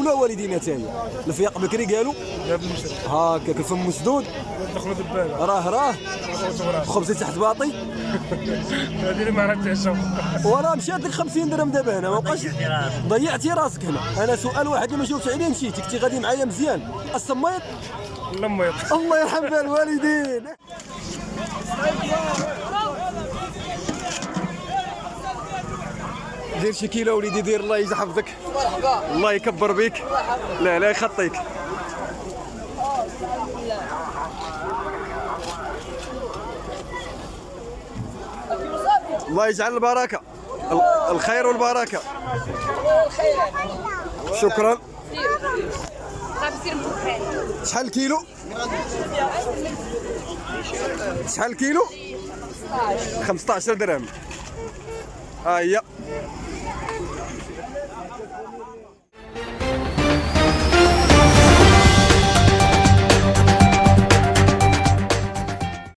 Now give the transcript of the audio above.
ولا والدينا تاهي الفياق بكري قالوا هاكاك الفم مسدود دخلوا دبابه راه خبزي تحت باطي هذه اللي ما عرفتهاش وراه مشات لك 50 درهم دابا هنا ما بقاش ضيعتي راسك هنا. انا سؤال واحد اللي ما جاوبتش عليه مشيتي كنتي غادي معايا مزيان الصميط لما الله يرحم بها الوالدين. دير شي كيلو وليدي دير الله يحفظك الله يكبر بيك لا يخطيك. الله يجعل البركة الخير والبركة. شكرا. شحال الكيلو؟ شحال الكيلو؟ 15 درهم. ها هي